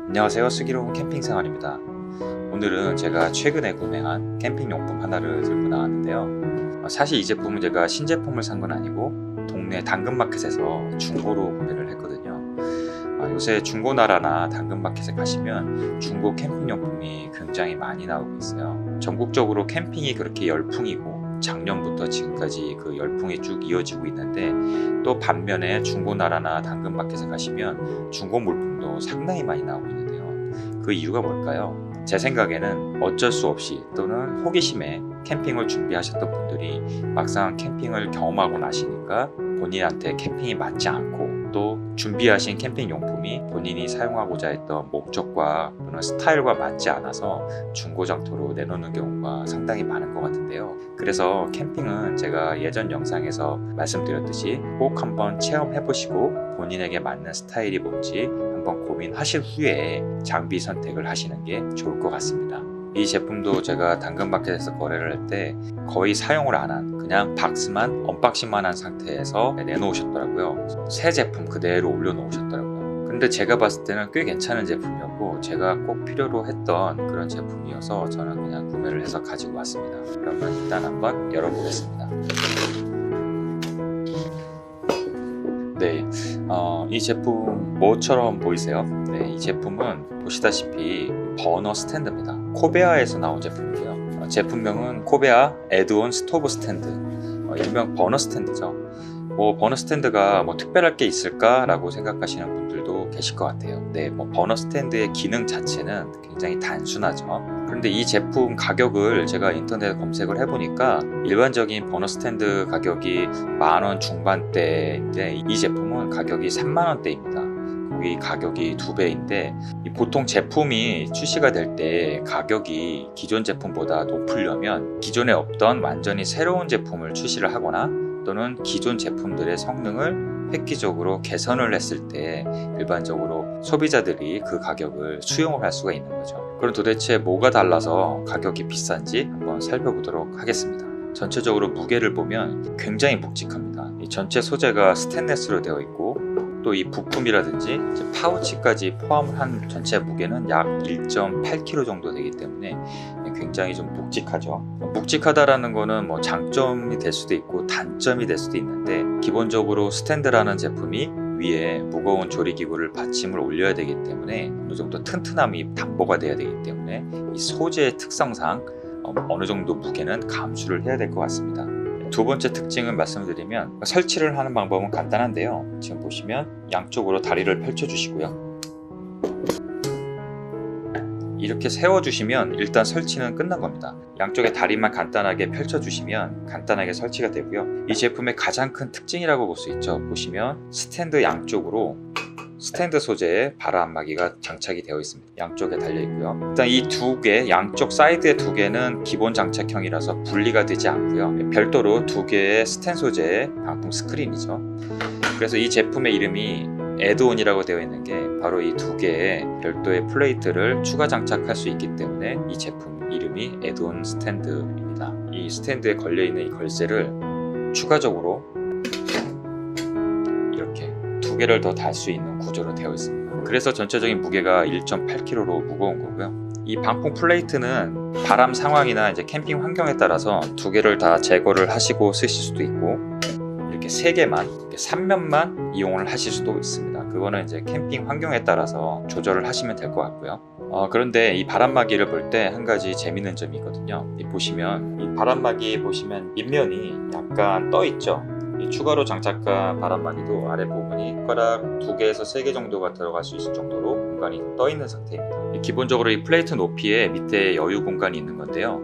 안녕하세요. 슬기로운 캠핑생활입니다. 오늘은 제가 최근에 구매한 캠핑용품 하나를 들고 나왔는데요. 사실 이 제품은 제가 신제품을 산 건 아니고 동네 당근마켓에서 중고로 구매를 했거든요. 요새 중고나라나 당근마켓에 가시면 중고 캠핑용품이 굉장히 많이 나오고 있어요. 전국적으로 캠핑이 그렇게 열풍이고 작년부터 지금까지 그 열풍이 쭉 이어지고 있는데, 또 반면에 중고나라나 당근마켓에 가시면 중고 물품도 상당히 많이 나오고 있는데요. 그 이유가 뭘까요? 제 생각에는 어쩔 수 없이 또는 호기심에 캠핑을 준비하셨던 분들이 막상 캠핑을 경험하고 나시니까 본인한테 캠핑이 맞지 않고, 또 준비하신 캠핑 용품이 본인이 사용하고자 했던 목적과 또는 스타일과 맞지 않아서 중고장터로 내놓는 경우가 상당히 많은 것 같은데요. 그래서 캠핑은 제가 예전 영상에서 말씀드렸듯이 꼭 한번 체험해보시고 본인에게 맞는 스타일이 뭔지 한번 고민하실 후에 장비 선택을 하시는 게 좋을 것 같습니다. 이 제품도 제가 당근마켓에서 거래를 할 때 거의 사용을 안 한, 그냥 박스만 언박싱만 한 상태에서 내놓으셨더라고요. 새 제품 그대로 올려놓으셨더라고요. 근데 제가 봤을 때는 꽤 괜찮은 제품이었고 제가 꼭 필요로 했던 그런 제품이어서 저는 그냥 구매를 해서 가지고 왔습니다. 그러면 일단 한번 열어보겠습니다. 네, 이 제품 뭐처럼 보이세요? 네, 이 제품은 보시다시피 버너 스탠드입니다. 코베아에서 나온 제품이고요. 제품명은 코베아 에드온 스토브 스탠드, 일명 버너 스탠드죠. 버너 스탠드가 특별할 게 있을까라고 생각하시는 분들도 계실 것 같아요. 네, 버너 스탠드의 기능 자체는 굉장히 단순하죠. 그런데 이 제품 가격을 제가 인터넷에 검색을 해보니까 일반적인 버너 스탠드 가격이 10,000원 중반대인데 이 제품은 가격이 30,000원대입니다. 이 가격이 2배인데, 보통 제품이 출시가 될 때 가격이 기존 제품보다 높으려면 기존에 없던 완전히 새로운 제품을 출시를 하거나 또는 기존 제품들의 성능을 획기적으로 개선을 했을 때 일반적으로 소비자들이 그 가격을 수용을 할 수가 있는 거죠. 그럼 도대체 뭐가 달라서 가격이 비싼지 한번 살펴보도록 하겠습니다. 전체적으로 무게를 보면 굉장히 묵직합니다. 이 전체 소재가 스테인리스로 되어 있고, 또 이 부품이라든지 파우치까지 포함을 한 전체 무게는 약 1.8kg 정도 되기 때문에 굉장히 좀 묵직하죠. 묵직하다라는 거는 장점이 될 수도 있고 단점이 될 수도 있는데, 기본적으로 스탠드라는 제품이 위에 무거운 조리기구를 받침을 올려야 되기 때문에 어느 정도 튼튼함이 담보가 돼야 되기 때문에 이 소재의 특성상 어느 정도 무게는 감수를 해야 될 것 같습니다. 두 번째 특징을 말씀드리면, 설치를 하는 방법은 간단한데요. 지금 보시면 양쪽으로 다리를 펼쳐 주시고요. 이렇게 세워 주시면 일단 설치는 끝난 겁니다. 양쪽에 다리만 간단하게 펼쳐 주시면 간단하게 설치가 되고요. 이 제품의 가장 큰 특징이라고 볼 수 있죠. 보시면 스탠드 양쪽으로 스탠드 소재의 바람막이가 장착이 되어 있습니다. 양쪽에 달려 있고요. 일단 이 두 개, 양쪽 사이드의 두 개는 기본 장착형이라서 분리가 되지 않고요. 별도로 두 개의 스텐 소재의 방풍 스크린이죠. 그래서 이 제품의 이름이 에드온이라고 되어 있는 게 바로 이 두 개의 별도의 플레이트를 추가 장착할 수 있기 때문에 이 제품 이름이 에드온 스탠드입니다. 이 스탠드에 걸려 있는 이 걸쇠를 추가적으로 두 개를 더 달 수 있는 구조로 되어 있습니다. 그래서 전체적인 무게가 1.8kg로 무거운 거고요. 이 방풍 플레이트는 바람 상황이나 캠핑 환경에 따라서 두 개를 다 제거를 하시고 쓰실 수도 있고, 이렇게 세 개만, 이렇게 3면만 이용을 하실 수도 있습니다. 그거는 캠핑 환경에 따라서 조절을 하시면 될 것 같고요. 그런데 이 바람막이를 볼 때 한 가지 재밌는 점이 있거든요. 보시면 이 바람막이 보시면 밑면이 약간 떠 있죠. 추가로 장착한 바람막이도 아랫부분이 손가락 2개에서 3개 정도가 들어갈 수 있을 정도로 공간이 떠 있는 상태입니다. 기본적으로 이 플레이트 높이에 밑에 여유 공간이 있는 건데요.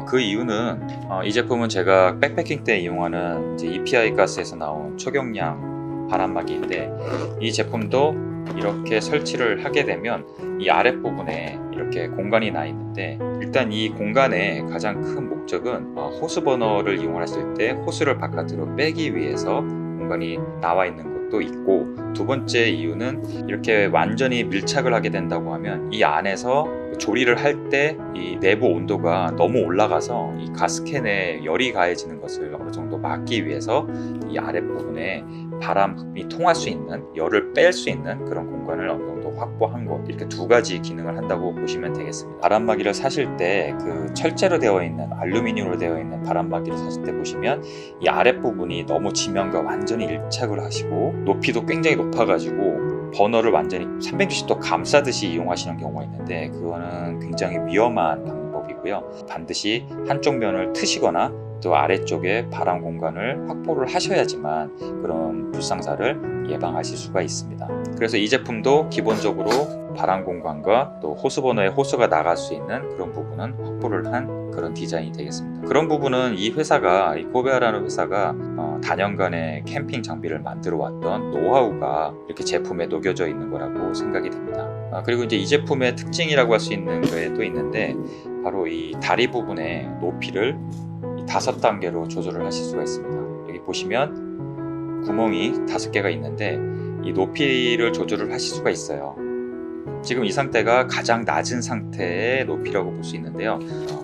그 이유는 이 제품은 제가 백패킹 때 이용하는 EPI 가스에서 나온 초경량 바람막이인데, 이 제품도 이렇게 설치를 하게 되면 이 아랫부분에 이렇게 공간이 나 있는데, 일단 이 공간의 가장 큰 목적은 호스 버너를 이용했을 때 호스를 바깥으로 빼기 위해서 공간이 나와 있는 것도 있고, 두 번째 이유는 이렇게 완전히 밀착을 하게 된다고 하면 이 안에서 조리를 할 때 이 내부 온도가 너무 올라가서 이 가스캔에 열이 가해지는 것을 어느 정도 막기 위해서 이 아랫부분에 바람이 통할 수 있는, 열을 뺄 수 있는 그런 공간을 어느 정도 확보한 것, 이렇게 두 가지 기능을 한다고 보시면 되겠습니다. 바람막이를 사실 때 그 철제로 되어 있는, 알루미늄으로 되어 있는 바람막이를 사실 때 보시면 이 아랫부분이 너무 지면과 완전히 일착을 하시고 높이도 굉장히 높아가지고 버너를 완전히 360도 감싸듯이 이용하시는 경우가 있는데, 그거는 굉장히 위험한 방법이고요. 반드시 한쪽 면을 트시거나 또 아래쪽에 바람 공간을 확보를 하셔야지만 그런 불상사를 예방하실 수가 있습니다. 그래서 이 제품도 기본적으로 바람 공간과 또 호스 버너에 호스가 나갈 수 있는 그런 부분은 확보를 한 그런 디자인이 되겠습니다. 그런 부분은 이 회사가, 이 코베아라는 회사가 다년간의 캠핑 장비를 만들어 왔던 노하우가 이렇게 제품에 녹여져 있는 거라고 생각이 됩니다. 그리고 이제 이 제품의 특징이라고 할 수 있는 거에 또 있는데, 바로 이 다리 부분의 높이를 5단계로 조절을 하실 수가 있습니다. 여기 보시면 구멍이 5개가 있는데 이 높이를 조절을 하실 수가 있어요. 지금 이 상태가 가장 낮은 상태의 높이라고 볼 수 있는데요.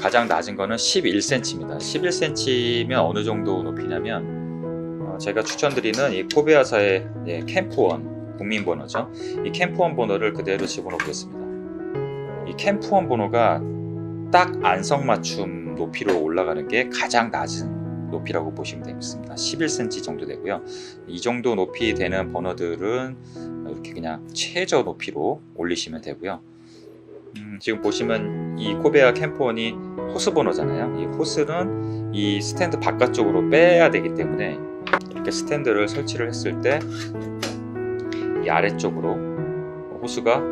가장 낮은 거는 11cm입니다. 11cm면 어느 정도 높이냐면 제가 추천드리는 이 코베아사의 캠프1 국민 번호죠. 이 캠프1 번호를 그대로 집어넣겠습니다. 이 캠프1 번호가 딱 안성맞춤 높이로 올라가는 게 가장 낮은 높이라고 보시면 되겠습니다. 11cm 정도 되고요. 이 정도 높이 되는 버너들은 이렇게 그냥 최저 높이로 올리시면 되고요. 지금 보시면 이 코베아 캠프1이 호스 버너잖아요. 이 호스는 이 스탠드 바깥쪽으로 빼야 되기 때문에 이렇게 스탠드를 설치를 했을 때 이 아래쪽으로 호스가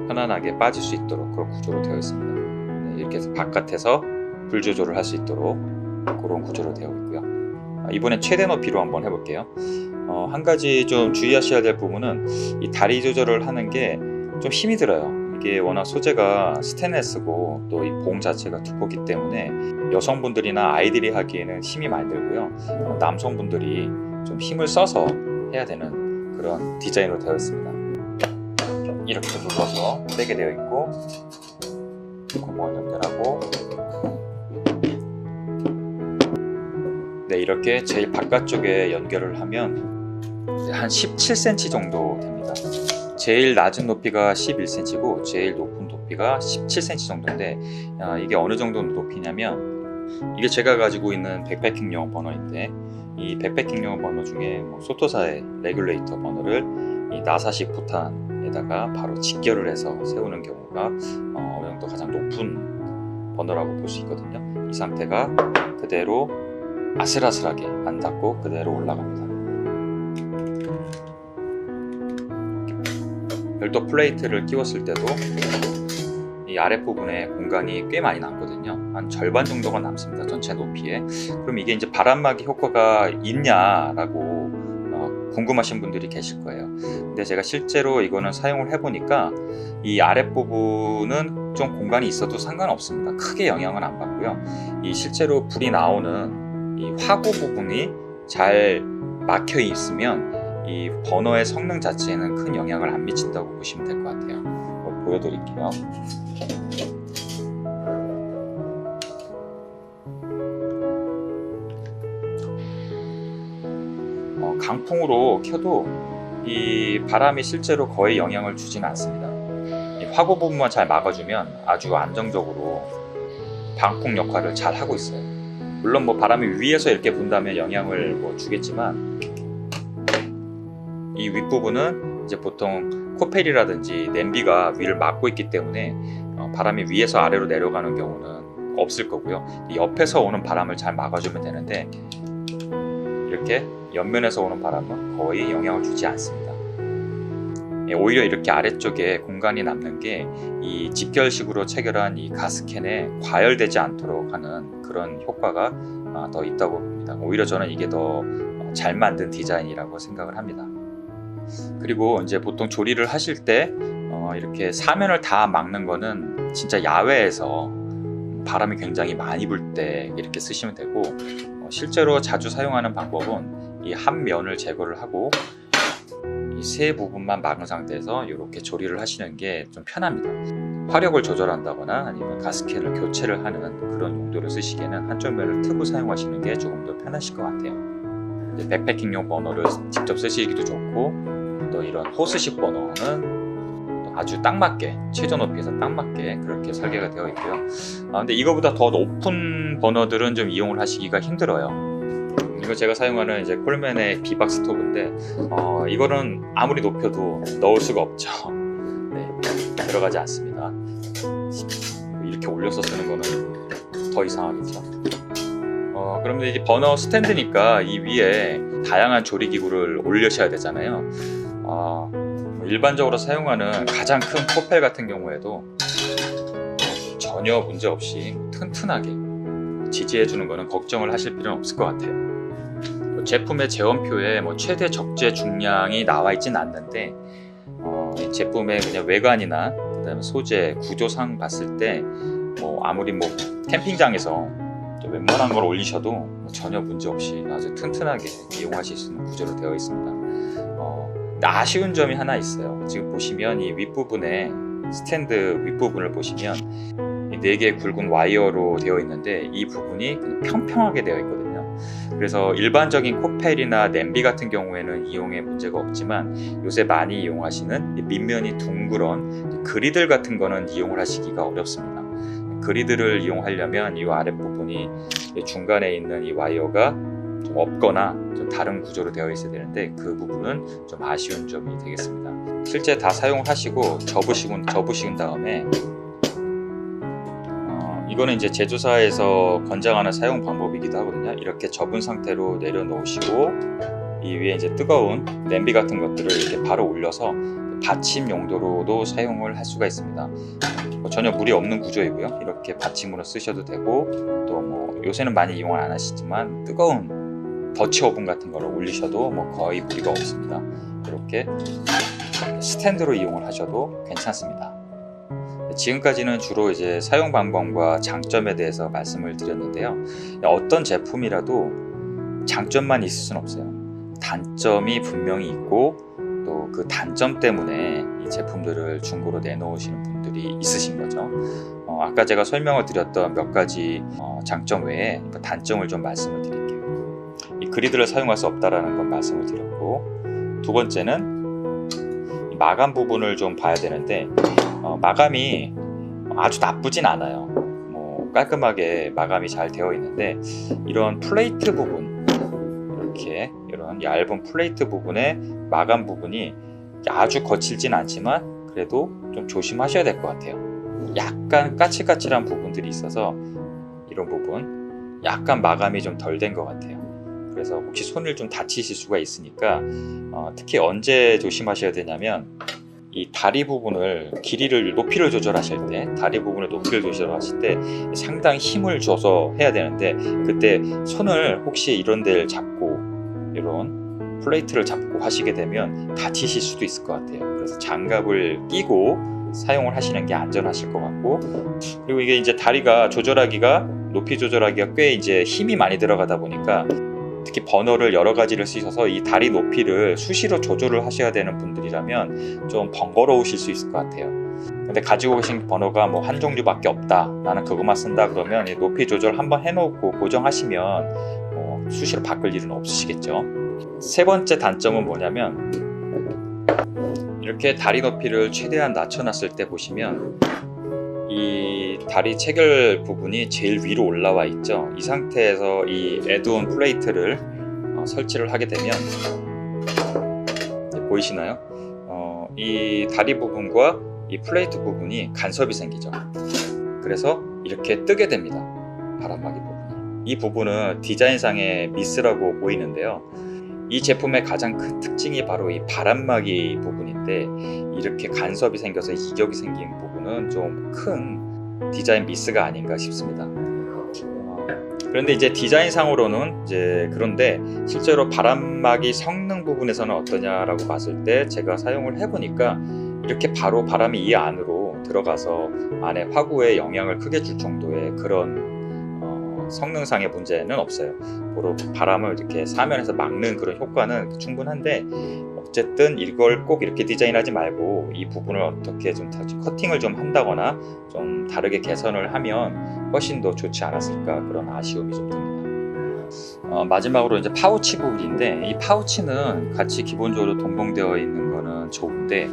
편안하게 빠질 수 있도록 그런 구조로 되어 있습니다. 이렇게 해서 바깥에서 불 조절을 할 수 있도록 그런 구조로 되어 있고요. 이번엔 최대 높이로 한번 해볼게요. 한 가지 좀 주의하셔야 될 부분은 이 다리 조절을 하는 게 좀 힘이 들어요. 이게 워낙 소재가 스테인리스고 또 이 봉 자체가 두껍기 때문에 여성분들이나 아이들이 하기에는 힘이 많이 들고요. 남성분들이 좀 힘을 써서 해야 되는 그런 디자인으로 되어 있습니다. 이렇게 눌러서 세게 되어 있고, 구멍을 연결하고, 네, 이렇게 제일 바깥쪽에 연결을 하면 한 17cm 정도 됩니다. 제일 낮은 높이가 11cm고 제일 높은 높이가 17cm 정도인데, 이게 어느 정도 높이냐면, 이게 제가 가지고 있는 백패킹용 버너인데, 이 백패킹용 버너 중에 소토사의 레귤레이터 버너를 이 나사식 포탄에다가 바로 직결을 해서 세우는 경우가 어느 정도 가장 높은 버너라고 볼 수 있거든요. 이 상태가 그대로 아슬아슬하게 안 닿고 그대로 올라갑니다. 별도 플레이트를 끼웠을 때도 이 아랫부분에 공간이 꽤 많이 남거든요. 한 절반 정도가 남습니다. 전체 높이에. 그럼 이게 이제 바람막이 효과가 있냐라고 궁금하신 분들이 계실 거예요. 근데 제가 실제로 이거는 사용을 해보니까 이 아랫부분은 좀 공간이 있어도 상관없습니다. 크게 영향은 안 받고요. 이 실제로 불이 나오는 이 화구 부분이 잘 막혀 있으면 이 버너의 성능 자체에는 큰 영향을 안 미친다고 보시면 될 것 같아요. 보여드릴게요. 강풍으로 켜도 이 바람이 실제로 거의 영향을 주지는 않습니다. 이 화구 부분만 잘 막아주면 아주 안정적으로 방풍 역할을 잘 하고 있어요. 물론 뭐 바람이 위에서 이렇게 분다면 영향을 뭐 주겠지만, 이 윗부분은 이제 보통 코펠이라든지 냄비가 위를 막고 있기 때문에 바람이 위에서 아래로 내려가는 경우는 없을 거고요. 옆에서 오는 바람을 잘 막아주면 되는데, 이렇게 옆면에서 오는 바람은 거의 영향을 주지 않습니다. 오히려 이렇게 아래쪽에 공간이 남는 게 이 직결식으로 체결한 이 가스캔에 과열되지 않도록 하는 그런 효과가 더 있다고 봅니다. 오히려 저는 이게 더 잘 만든 디자인이라고 생각을 합니다. 그리고 이제 보통 조리를 하실 때 이렇게 사면을 다 막는 거는 진짜 야외에서 바람이 굉장히 많이 불 때 이렇게 쓰시면 되고, 실제로 자주 사용하는 방법은 이 한 면을 제거를 하고 이 세 부분만 막은 상태에서 이렇게 조리를 하시는 게 좀 편합니다. 화력을 조절한다거나 아니면 가스캔을 교체를 하는 그런 용도로 쓰시기에는 한쪽 면을 트고 사용하시는 게 조금 더 편하실 것 같아요. 이제 백패킹용 버너를 직접 쓰시기도 좋고, 또 이런 호스식 버너는 아주 딱 맞게, 최저 높이에서 딱 맞게 그렇게 설계가 되어 있고요. 근데 이거보다 더 높은 버너들은 좀 이용을 하시기가 힘들어요. 이거 제가 사용하는 이제 콜맨의 비박 스토브인데, 이거는 아무리 높여도 넣을 수가 없죠. 네, 들어가지 않습니다. 이렇게 올려서 쓰는 거는 더 이상하겠죠. 그러면 이제 버너 스탠드니까 이 위에 다양한 조리기구를 올리셔야 되잖아요. 일반적으로 사용하는 가장 큰 코펠 같은 경우에도 전혀 문제 없이 튼튼하게 지지해주는 거는 걱정을 하실 필요는 없을 것 같아요. 제품의 제원표에 최대 적재 중량이 나와 있진 않는데, 이 제품의 그냥 외관이나 그다음에 소재, 구조상 봤을 때 아무리 캠핑장에서 웬만한 걸 올리셔도 전혀 문제 없이 아주 튼튼하게 이용하실 수 있는 구조로 되어 있습니다. 아쉬운 점이 하나 있어요. 지금 보시면 이 윗부분에 스탠드 윗부분을 보시면 이 4개의 굵은 와이어로 되어 있는데 이 부분이 평평하게 되어 있거든요. 그래서 일반적인 코펠이나 냄비 같은 경우에는 이용에 문제가 없지만, 요새 많이 이용하시는 밑면이 둥그런 그리들 같은 거는 이용을 하시기가 어렵습니다. 그리들을 이용하려면 이 아랫부분이 중간에 있는 이 와이어가 좀 없거나 좀 다른 구조로 되어 있어야 되는데, 그 부분은 좀 아쉬운 점이 되겠습니다. 실제 다 사용을 하시고 접으신 다음에 이거는 이제 제조사에서 권장하는 사용 방법이기도 하거든요. 이렇게 접은 상태로 내려놓으시고 이 위에 이제 뜨거운 냄비 같은 것들을 이렇게 바로 올려서 받침 용도로도 사용을 할 수가 있습니다. 전혀 무리 없는 구조이고요. 이렇게 받침으로 쓰셔도 되고, 또 요새는 많이 이용을 안 하시지만 뜨거운 더치 오븐 같은 거를 올리셔도 거의 무리가 없습니다. 이렇게 스탠드로 이용을 하셔도 괜찮습니다. 지금까지는 주로 이제 사용 방법과 장점에 대해서 말씀을 드렸는데요. 어떤 제품이라도 장점만 있을 수는 없어요. 단점이 분명히 있고, 또 그 단점 때문에 이 제품들을 중고로 내놓으시는 분들이 있으신 거죠. 아까 제가 설명을 드렸던 몇 가지 장점 외에 단점을 좀 말씀을 드릴게요. 이 그리드를 사용할 수 없다라는 건 말씀을 드렸고, 두 번째는 이 마감 부분을 좀 봐야 되는데, 마감이 아주 나쁘진 않아요. 깔끔하게 마감이 잘 되어 있는데, 이런 플레이트 부분, 이렇게 이런 얇은 플레이트 부분의 마감 부분이 아주 거칠진 않지만 그래도 좀 조심하셔야 될 것 같아요. 약간 까칠까칠한 부분들이 있어서 이런 부분 약간 마감이 좀 덜 된 것 같아요. 그래서 혹시 손을 좀 다치실 수가 있으니까 특히 언제 조심하셔야 되냐면, 이 다리 부분을 높이를 조절하실 때, 다리 부분의 높이를 조절하실 때 상당히 힘을 줘서 해야 되는데, 그때 손을 혹시 이런 데를 잡고 이런 플레이트를 잡고 하시게 되면 다치실 수도 있을 것 같아요. 그래서 장갑을 끼고 사용을 하시는 게 안전하실 것 같고, 그리고 이게 이제 다리가 높이 조절하기가 꽤 이제 힘이 많이 들어가다 보니까, 특히 버너를 여러 가지를 쓰셔서 이 다리 높이를 수시로 조절을 하셔야 되는 분들이라면 좀 번거로우실 수 있을 것 같아요. 근데 가지고 계신 버너가 한 종류밖에 없다, 나는 그것만 쓴다 그러면 이 높이 조절 한번 해놓고 고정하시면 수시로 바꿀 일은 없으시겠죠. 세 번째 단점은 뭐냐면, 이렇게 다리 높이를 최대한 낮춰놨을 때 보시면 이 다리 체결 부분이 제일 위로 올라와 있죠. 이 상태에서 이 애드온 플레이트를 설치를 하게 되면 보이시나요? 이 다리 부분과 이 플레이트 부분이 간섭이 생기죠. 그래서 이렇게 뜨게 됩니다. 바람막이 부분이. 이 부분은 디자인상의 미스라고 보이는데요. 이 제품의 가장 큰 특징이 바로 이 바람막이 부분인데, 이렇게 간섭이 생겨서 이격이 생긴 부분은 좀 큰 디자인 미스가 아닌가 싶습니다. 그런데 이제 디자인상으로는 그런데 실제로 바람막이 성능 부분에서는 어떠냐라고 봤을 때, 제가 사용을 해보니까 이렇게 바로 바람이 이 안으로 들어가서 안에 화구에 영향을 크게 줄 정도의 그런 성능상의 문제는 없어요. 바로 바람을 이렇게 사면에서 막는 그런 효과는 충분한데, 어쨌든 이걸 꼭 이렇게 디자인하지 말고 이 부분을 어떻게 좀 커팅을 좀 한다거나 좀 다르게 개선을 하면 훨씬 더 좋지 않았을까, 그런 아쉬움이 좀 듭니다. 마지막으로 이제 파우치 부분인데, 이 파우치는 같이 기본적으로 동봉되어 있는 거는 좋은데,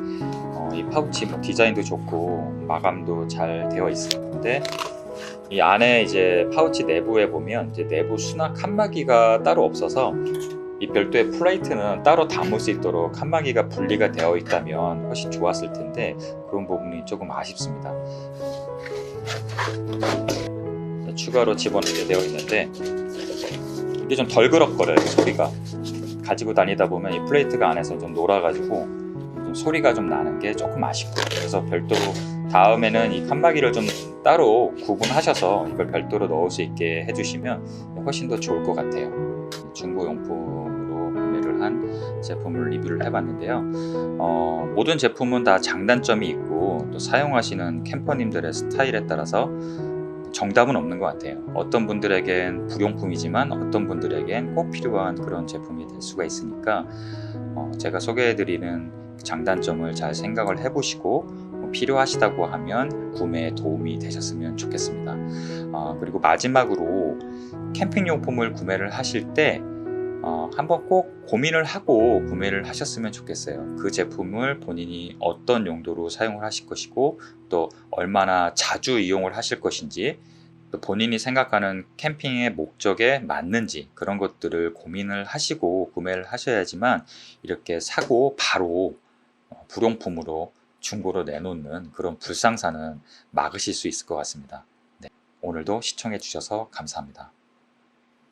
이 파우치 뭐 디자인도 좋고 마감도 잘 되어 있는데, 이 안에 이제 파우치 내부에 보면 이제 내부 수납 칸막이가 따로 없어서 이 별도의 플레이트는 따로 담을 수 있도록 칸막이가 분리가 되어 있다면 훨씬 좋았을 텐데, 그런 부분이 조금 아쉽습니다. 추가로 집어넣게 되어 있는데, 이게 좀 덜 그럭거려요, 소리가. 가지고 다니다 보면 이 플레이트가 안에서 좀 놀아가지고 좀 소리가 좀 나는 게 조금 아쉽고, 그래서 별도로 다음에는 이 칸막이를 좀 따로 구분하셔서 이걸 별도로 넣을 수 있게 해주시면 훨씬 더 좋을 것 같아요. 중고용품으로 구매를 한 제품을 리뷰를 해봤는데요. 모든 제품은 다 장단점이 있고 또 사용하시는 캠퍼님들의 스타일에 따라서 정답은 없는 것 같아요. 어떤 분들에겐 부용품이지만 어떤 분들에겐 꼭 필요한 그런 제품이 될 수가 있으니까 제가 소개해드리는 장단점을 잘 생각을 해보시고 필요하시다고 하면 구매에 도움이 되셨으면 좋겠습니다. 그리고 마지막으로 캠핑용품을 구매를 하실 때 한번 꼭 고민을 하고 구매를 하셨으면 좋겠어요. 그 제품을 본인이 어떤 용도로 사용을 하실 것이고 또 얼마나 자주 이용을 하실 것인지, 또 본인이 생각하는 캠핑의 목적에 맞는지, 그런 것들을 고민을 하시고 구매를 하셔야지만 이렇게 사고 바로 불용품으로 중고로 내놓는 그런 불상사는 막으실 수 있을 것 같습니다. 네, 오늘도 시청해 주셔서 감사합니다.